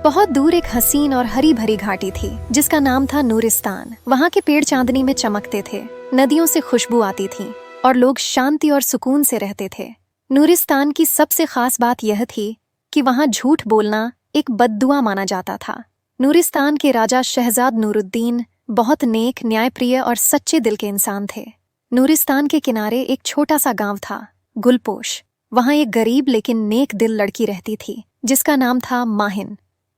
बहुत दूर एक हसीन और हरी भरी घाटी थी जिसका नाम था नूरिस्तान। वहाँ के पेड़ चांदनी में चमकते थे, नदियों से खुशबू आती थी और लोग शांति और सुकून से रहते थे। नूरिस्तान की सबसे खास बात यह थी कि वहाँ झूठ बोलना एक बद्दुआ माना जाता था। नूरिस्तान के राजा शहजाद नूरुद्दीन बहुत नेक, न्यायप्रिय और सच्चे दिल के इंसान थे। नूरिस्तान के किनारे एक छोटा सा गांव था, गुलपोश। वहाँ एक गरीब लेकिन नेक दिल लड़की रहती थी जिसका नाम था माहिन।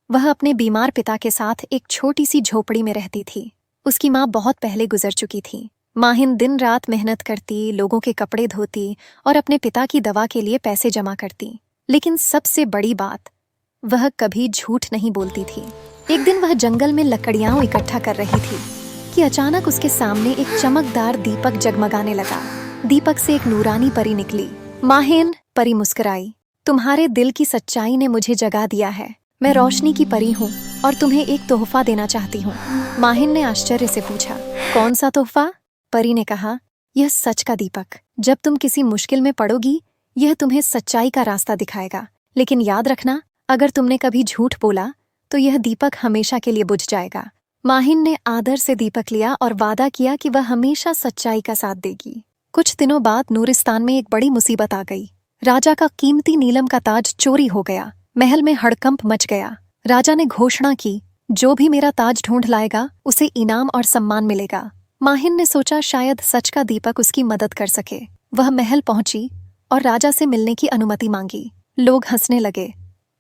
वह अपने बीमार पिता के साथ एक छोटी सी झोपड़ी में रहती थी। उसकी माँ बहुत पहले गुजर चुकी थी। माहिन दिन रात मेहनत करती, लोगों के कपड़े धोती और अपने पिता की दवा के लिए पैसे जमा करती। लेकिन सबसे बड़ी बात, वह कभी झूठ नहीं बोलती थी। एक दिन वह जंगल में लकड़ियां इकट्ठा कर रही थी कि अचानक उसके सामने एक चमकदार दीपक जगमगाने लगा। दीपक से एक नूरानी परी निकली। माहिन, परी मुस्कुराई, तुम्हारे दिल की सच्चाई ने मुझे जगा दिया है। मैं रोशनी की परी हूँ और तुम्हें एक तोहफा देना चाहती हूँ। माहिन ने आश्चर्य से पूछा, कौन सा तोहफा? परी ने कहा, यह सच का दीपक। जब तुम किसी मुश्किल में पड़ोगी, यह तुम्हें सच्चाई का रास्ता दिखाएगा। लेकिन याद रखना, अगर तुमने कभी झूठ बोला तो यह दीपक हमेशा के लिए बुझ जाएगा। माहिन ने आदर से दीपक लिया और वादा किया कि वह हमेशा सच्चाई का साथ देगी। कुछ दिनों बाद नूरिस्तान में एक बड़ी मुसीबत आ गई। राजा का कीमती नीलम का ताज चोरी हो गया। महल में हड़कंप मच गया। राजा ने घोषणा की, जो भी मेरा ताज ढूंढ लाएगा उसे इनाम और सम्मान मिलेगा। माहिन ने सोचा शायद सच का दीपक उसकी मदद कर सके। वह महल पहुंची और राजा से मिलने की अनुमति मांगी। लोग हंसने लगे,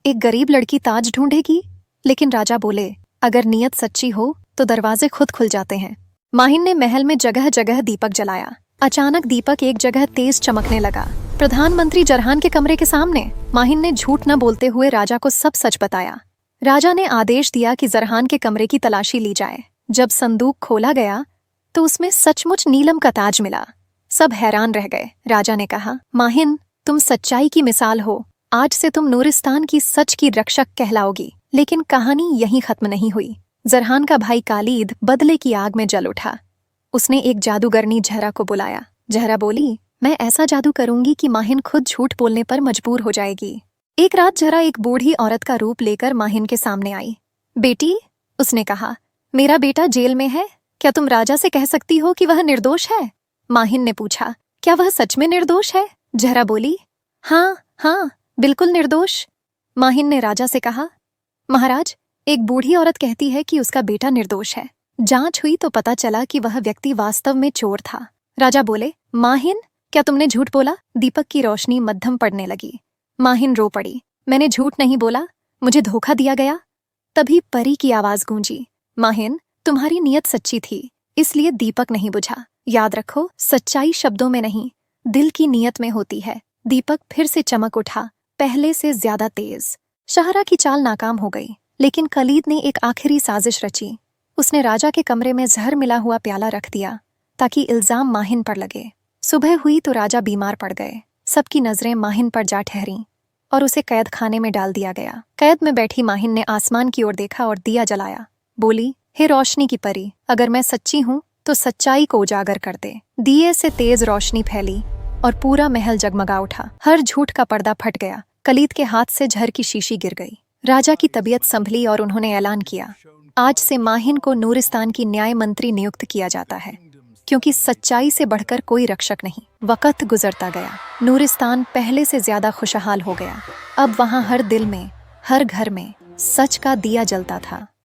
एक गरीब लड़की ताज ढूंढेगी? लेकिन राजा बोले, अगर नीयत सच्ची हो तो दरवाजे खुद खुल जाते हैं। माहिन ने महल में जगह जगह दीपक जलाया। अचानक दीपक एक जगह तेज चमकने लगा, प्रधानमंत्री जरहान के कमरे के सामने। माहिन ने झूठ न बोलते हुए राजा को सब सच बताया। राजा ने आदेश दिया कि जरहान के कमरे की तलाशी ली जाए। जब संदूक खोला गया तो उसमें सचमुच नीलम का ताज मिला। सब हैरान रह गए। राजा ने कहा, माहिन, तुम सच्चाई की मिसाल हो। आज से तुम नूरिस्तान की सच की रक्षक कहलाओगी। लेकिन कहानी यहीं खत्म नहीं हुई। जरहान का भाई कालीद बदले की आग में जल उठा। उसने एक जादूगरनी जहरा को बुलाया। जहरा बोली, मैं ऐसा जादू करूंगी कि माहिन खुद झूठ बोलने पर मजबूर हो जाएगी। एक रात जहरा एक बूढ़ी औरत का रूप लेकर माहिन के सामने आई। बेटी, उसने कहा, मेरा बेटा जेल में है। क्या तुम राजा से कह सकती हो कि वह निर्दोष है? माहिन ने पूछा, क्या वह सच में निर्दोष है? जहरा बोली, हाँ हाँ, बिल्कुल निर्दोष। माहिन ने राजा से कहा, महाराज, एक बूढ़ी औरत कहती है कि उसका बेटा निर्दोष है। जांच हुई तो पता चला कि वह व्यक्ति वास्तव में चोर था। राजा बोले, माहिन, क्या तुमने झूठ बोला? दीपक की रोशनी मद्धम पड़ने लगी। माहिन रो पड़ी, मैंने झूठ नहीं बोला, मुझे धोखा दिया गया। तभी परी की आवाज गूंजी, माहिन, तुम्हारी नीयत सच्ची थी, इसलिए दीपक नहीं बुझा। याद रखो, सच्चाई शब्दों में नहीं, दिल की नीयत में होती है। दीपक फिर से चमक उठा, पहले से ज्यादा तेज। शाहरा की चाल नाकाम हो गई, लेकिन खलीद ने एक आखिरी साजिश रची। उसने राजा के कमरे में जहर मिला हुआ प्याला रख दिया ताकि इल्जाम माहिन पर लगे। सुबह हुई तो राजा बीमार पड़ गए। सबकी नजरें माहिन पर जा ठहरीं और उसे कैद खाने में डाल दिया गया। कैद में बैठी माहिन ने आसमान की ओर देखा और दिया जलाया। बोली, हे रोशनी की परी, अगर मैं सच्ची हूँ तो सच्चाई को उजागर कर दे। दिए से तेज रोशनी फैली और पूरा महल जगमगा उठा। हर झूठ का पर्दा फट गया। कलीद के हाथ से जहर की शीशी गिर गई। राजा की तबीयत संभली और उन्होंने ऐलान किया, आज से माहिन को नूरिस्तान की न्याय मंत्री नियुक्त किया जाता है, क्योंकि सच्चाई से बढ़कर कोई रक्षक नहीं। वक्त गुजरता गया। नूरिस्तान पहले से ज्यादा खुशहाल हो गया। अब वहाँ हर दिल में, हर घर में सच का दिया जलता था।